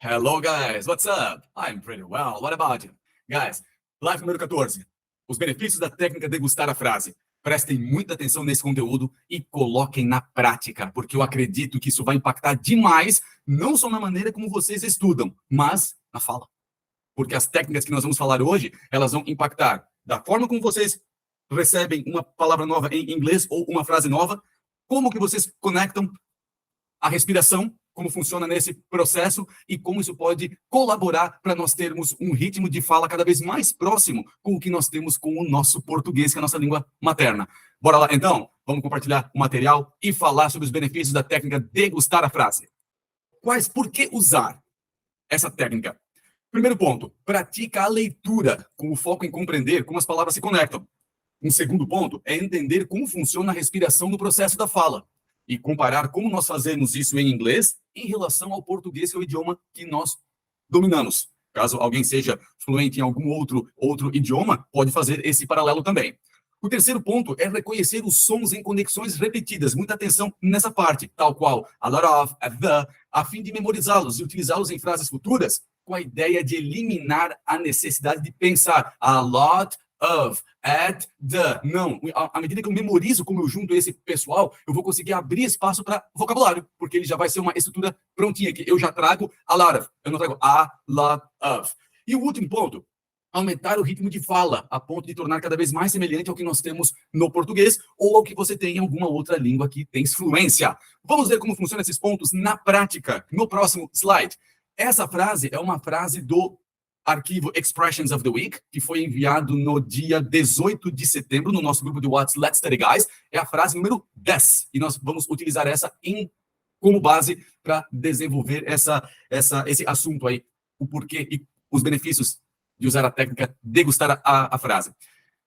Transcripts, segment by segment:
Hello, guys. What's up? I'm pretty well. What about you? Guys, live número 14. Os benefícios da técnica degustar a frase. Prestem muita atenção nesse conteúdo e coloquem na prática, porque eu acredito que isso vai impactar demais, não só na maneira como vocês estudam, mas na fala. Porque as técnicas que nós vamos falar hoje, elas vão impactar da forma como vocês recebem uma palavra nova em inglês ou uma frase nova, como que vocês conectam a respiração, como funciona nesse processo e como isso pode colaborar para nós termos um ritmo de fala cada vez mais próximo com o que nós temos com o nosso português, que é a nossa língua materna. Bora lá, então? Vamos compartilhar o material e falar sobre os benefícios da técnica degustar a frase. Por que usar essa técnica? Primeiro ponto, pratica a leitura, com o foco em compreender como as palavras se conectam. Um segundo ponto é entender como funciona a respiração no processo da fala e comparar como nós fazemos isso em inglês em relação ao português, que é o idioma que nós dominamos. Caso alguém seja fluente em algum outro idioma, pode fazer esse paralelo também. O terceiro ponto é reconhecer os sons em conexões repetidas. Muita atenção nessa parte, tal qual a lot of, a the, a fim de memorizá-los e utilizá-los em frases futuras, com a ideia de eliminar a necessidade de pensar a lot of, at, the. Não, à medida que eu memorizo como eu junto esse pessoal, eu vou conseguir abrir espaço para vocabulário, porque ele já vai ser uma estrutura prontinha, que eu já trago a lot of, eu não trago a lot of. E o último ponto, aumentar o ritmo de fala, a ponto de tornar cada vez mais semelhante ao que nós temos no português ou ao que você tem em alguma outra língua que tem fluência. Vamos ver como funcionam esses pontos na prática, no próximo slide. Essa frase é uma frase do arquivo Expressions of the Week, que foi enviado no dia 18 de setembro no nosso grupo de WhatsApp Let's Study Guys. É a frase número 10. E nós vamos utilizar essa como base para desenvolver esse assunto aí, o porquê e os benefícios de usar a técnica degustar a frase.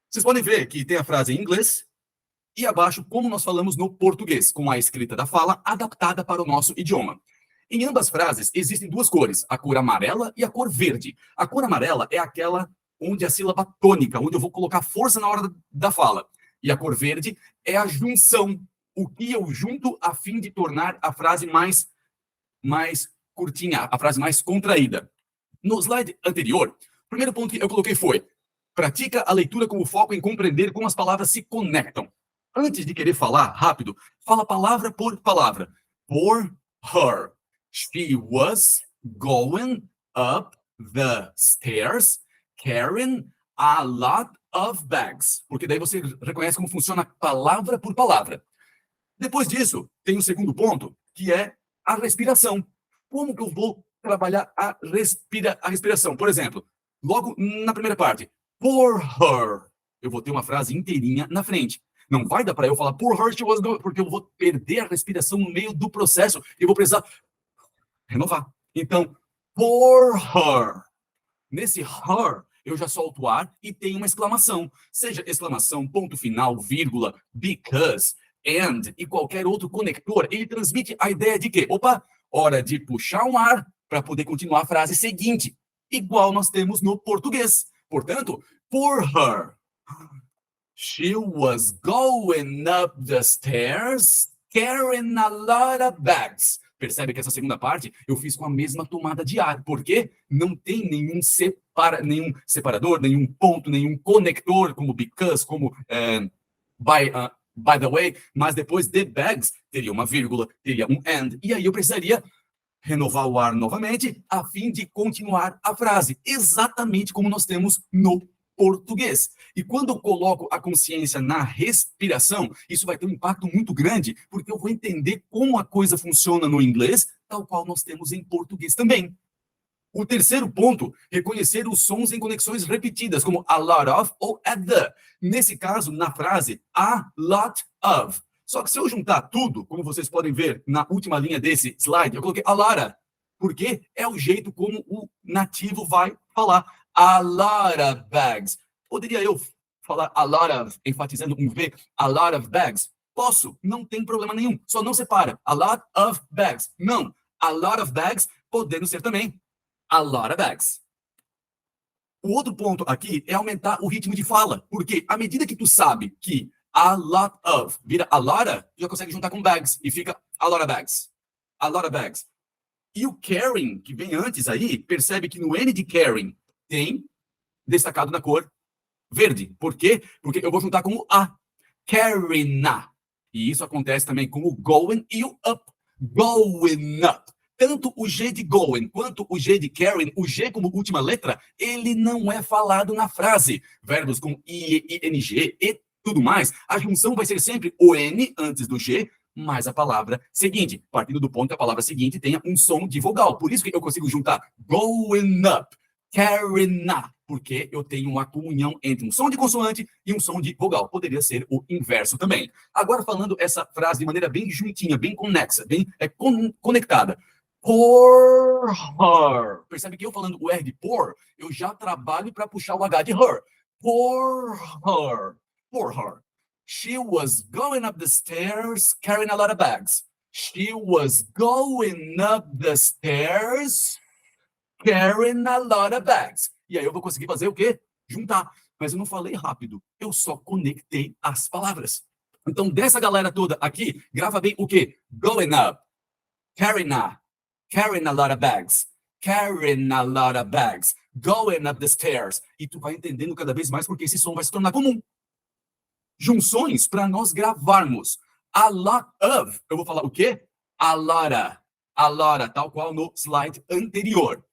Vocês podem ver que tem a frase em inglês e abaixo como nós falamos no português, com a escrita da fala adaptada para o nosso idioma. Em ambas frases existem duas cores, a cor amarela e a cor verde. A cor amarela é aquela onde a sílaba tônica, onde eu vou colocar força na hora da fala. E a cor verde é a junção, o que eu junto a fim de tornar a frase mais curtinha, a frase mais contraída. No slide anterior, o primeiro ponto que eu coloquei foi: pratica a leitura com o foco em compreender como as palavras se conectam. Antes de querer falar rápido, fala palavra por palavra. For her. She was going up the stairs carrying a lot of bags. Porque daí você reconhece como funciona palavra por palavra. Depois disso, tem o segundo ponto, que é a respiração. Como que eu vou trabalhar a respiração? Por exemplo, logo na primeira parte, for her, eu vou ter uma frase inteirinha na frente. Não vai dar para eu falar for her, she was going, porque eu vou perder a respiração no meio do processo e vou precisar renovar. Então, for her. Nesse her, eu já solto o ar e tem uma exclamação. Seja exclamação, ponto final, vírgula, because, and e qualquer outro conector, ele transmite a ideia de que, opa, hora de puxar um ar para poder continuar a frase seguinte, igual nós temos no português. Portanto, for her. She was going up the stairs carrying a lot of bags. Percebe que essa segunda parte eu fiz com a mesma tomada de ar, porque não tem nenhum separador, nenhum ponto, nenhum conector, como because, como by the way, mas depois de bags teria uma vírgula, teria um and, e aí eu precisaria renovar o ar novamente a fim de continuar a frase, exatamente como nós temos no português. E quando eu coloco a consciência na respiração, isso vai ter um impacto muito grande, porque eu vou entender como a coisa funciona no inglês, tal qual nós temos em português também. O terceiro ponto, reconhecer os sons em conexões repetidas, como a lot of ou at the. Nesse caso, na frase, a lot of. Só que se eu juntar tudo, como vocês podem ver na última linha desse slide, eu coloquei a lot, porque é o jeito como o nativo vai falar. A lot of bags. Poderia eu falar a lot of, enfatizando um V, a lot of bags? Posso, não tem problema nenhum. Só não separa. A lot of bags. Não. A lot of bags, podendo ser também a lot of bags. O outro ponto aqui é aumentar o ritmo de fala, porque à medida que tu sabe que a lot of vira a lot, já consegue juntar com bags e fica a lot of bags. A lot of bags. E o caring, que vem antes aí, percebe que no N de caring tem destacado na cor verde. Por quê? Porque eu vou juntar com o A. Carina. E isso acontece também com o going e o up. Going up. Tanto o G de going quanto o G de carrying, o G como última letra, ele não é falado na frase. Verbos com I, ING e tudo mais, a junção vai ser sempre o N antes do G, mais a palavra seguinte, partindo do ponto que a palavra seguinte tenha um som de vogal. Por isso que eu consigo juntar going up, carrying up, porque eu tenho uma comunhão entre um som de consoante e um som de vogal. Poderia ser o inverso também. Agora, falando essa frase de maneira bem juntinha, bem conexa, bem conectada. Pour her. Percebe que eu falando o R de pour, eu já trabalho para puxar o H de her. Pour her. Pour her. She was going up the stairs carrying a lot of bags. She was going up the stairs carrying a lot of bags. E aí eu vou conseguir fazer o quê? Juntar. Mas eu não falei rápido. Eu só conectei as palavras. Então, dessa galera toda aqui, grava bem o quê? Going up. Carrying a lot of bags. Carrying a lot of bags. Going up the stairs. E tu vai entendendo cada vez mais porque esse som vai se tornar comum. Junções para nós gravarmos. A lot of. Eu vou falar o quê? A lotta. A lotta, tal qual no slide anterior.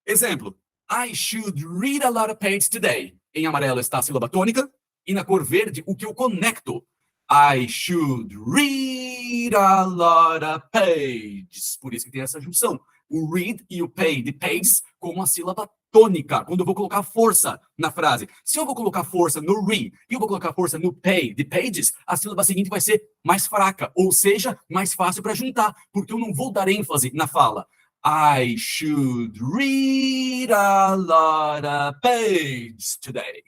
Exemplo. I should read a lot of pages today. Em amarelo está a sílaba tônica. E na cor verde, o que eu conecto? I should read a lot of pages. Por isso que tem essa junção. O read e o pay de pages com uma sílaba tônica, quando eu vou colocar força na frase. Se eu vou colocar força no read e eu vou colocar força no pay de pages, a sílaba seguinte vai ser mais fraca, ou seja, mais fácil para juntar, porque eu não vou dar ênfase na fala. I should read a lot of pages today.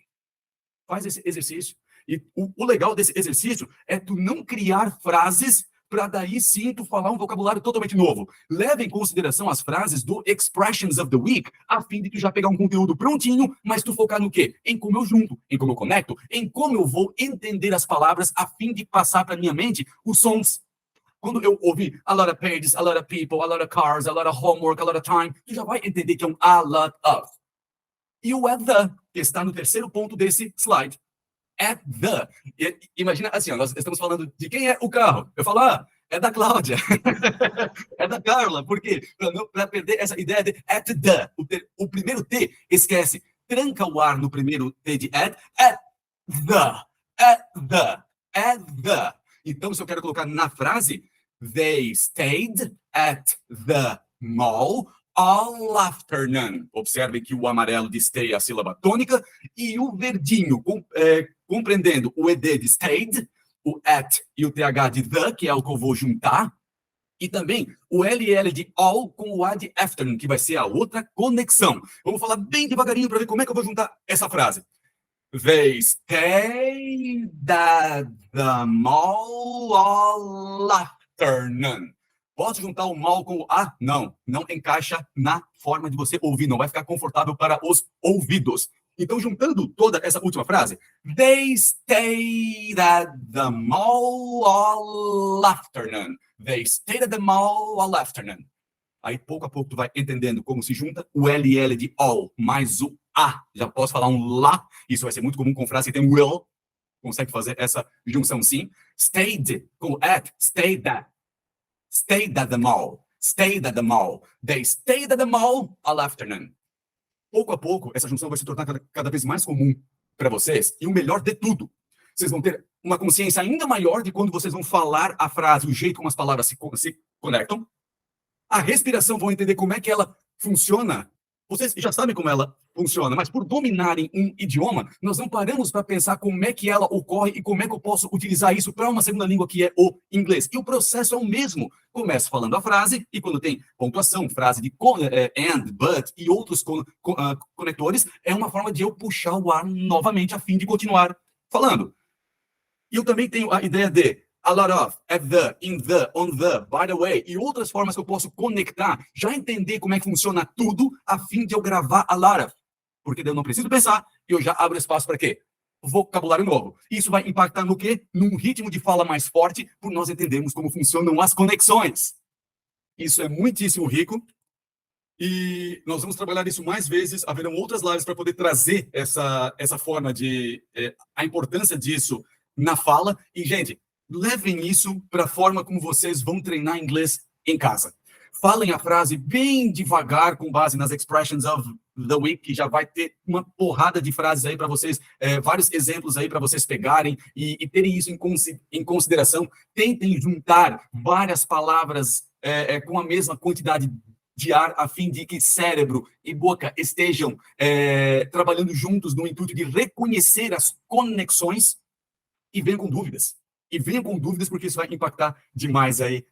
Faz esse exercício. E o legal desse exercício é tu não criar frases para daí sim tu falar um vocabulário totalmente novo. Leve em consideração as frases do Expressions of the Week, a fim de tu já pegar um conteúdo prontinho, mas tu focar no quê? Em como eu junto, em como eu conecto, em como eu vou entender as palavras a fim de passar para minha mente os sons. Quando eu ouvir a lot of pages, a lot of people, a lot of cars, a lot of homework, a lot of time, tu já vai entender que é um a lot of. E o at the, que está no terceiro ponto desse slide. At the. Imagina assim, ó, nós estamos falando de quem é o carro. Eu falo, é da Cláudia. É da Carla. Por quê? Para perder essa ideia de at the. O primeiro T, esquece. Tranca o ar no primeiro T de at the. At the. At the. Então, se eu quero colocar na frase, they stayed at the mall all afternoon. Observe que o amarelo de stay é a sílaba tônica e o verdinho, compreendendo o ED de stayed, o at e o TH de the, que é o que eu vou juntar, e também o LL de all com o A de afternoon, que vai ser a outra conexão. Vamos falar bem devagarinho para ver como é que eu vou juntar essa frase. They stayed at the mall all afternoon. Posso juntar o mal com o A? Não, não encaixa na forma de você ouvir, não vai ficar confortável para os ouvidos. Então, juntando toda essa última frase, they stayed at the mall all afternoon. They stayed at the mall all afternoon. Aí, pouco a pouco, tu vai entendendo como se junta o LL de all mais o A. Já posso falar um lá. Isso vai ser muito comum com frase que tem will. Consegue fazer essa junção, sim. Stayed com at, stayed at. Stayed at the mall. Stayed at the mall. They stayed at the mall all afternoon. Pouco a pouco, essa junção vai se tornar cada vez mais comum para vocês. E o melhor de tudo, vocês vão ter uma consciência ainda maior de quando vocês vão falar a frase, o jeito como as palavras se conectam. A respiração, vão entender como é que ela funciona. Vocês já sabem como ela funciona, mas por dominarem um idioma, nós não paramos para pensar como é que ela ocorre e como é que eu posso utilizar isso para uma segunda língua que é o inglês. E o processo é o mesmo. Começo falando a frase e quando tem pontuação, frase de and, but e outros conectores, é uma forma de eu puxar o ar novamente a fim de continuar falando. E eu também tenho a ideia de a lot of, at the, in the, on the, by the way, e outras formas que eu posso conectar, já entender como é que funciona tudo, a fim de eu gravar a lot of. Porque daí eu não preciso pensar, e eu já abro espaço para quê? Vocabulário novo. Isso vai impactar no quê? Num ritmo de fala mais forte, por nós entendermos como funcionam as conexões. Isso é muitíssimo rico. E nós vamos trabalhar isso mais vezes. Haverão outras lives para poder trazer essa forma de... a importância disso na fala. E, gente, levem isso para a forma como vocês vão treinar inglês em casa. Falem a frase bem devagar, com base nas expressions of the week, que já vai ter uma porrada de frases aí para vocês, vários exemplos aí para vocês pegarem e terem isso em consideração. Tentem juntar várias palavras com a mesma quantidade de ar, a fim de que cérebro e boca estejam trabalhando juntos no intuito de reconhecer as conexões. E venham com dúvidas. E venham com dúvidas, porque isso vai impactar demais aí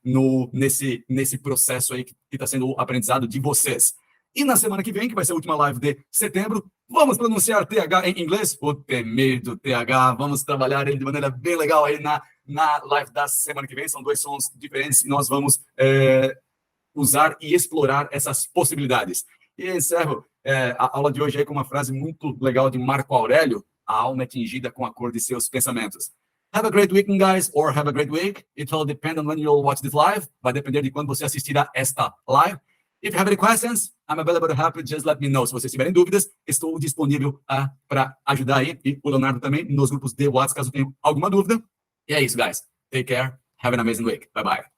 nesse processo aí que está sendo o aprendizado de vocês. E na semana que vem, que vai ser a última live de setembro, vamos pronunciar TH em inglês, o temido TH. Vamos trabalhar ele de maneira bem legal aí na live da semana que vem. São 2 sons diferentes e nós vamos usar e explorar essas possibilidades. E encerro a aula de hoje aí com uma frase muito legal de Marco Aurélio: a alma é tingida com a cor de seus pensamentos. Have a great weekend, guys, or have a great week. It will depend on when you'll watch this live. Vai depender de quando você assistir a esta live. If you have any questions, I'm available to help you. Just let me know. Se vocês tiverem dúvidas, estou disponível para ajudar aí. E o Leonardo também, nos grupos de WhatsApp, caso tenham alguma dúvida. E é isso, guys. Take care. Have an amazing week. Bye-bye.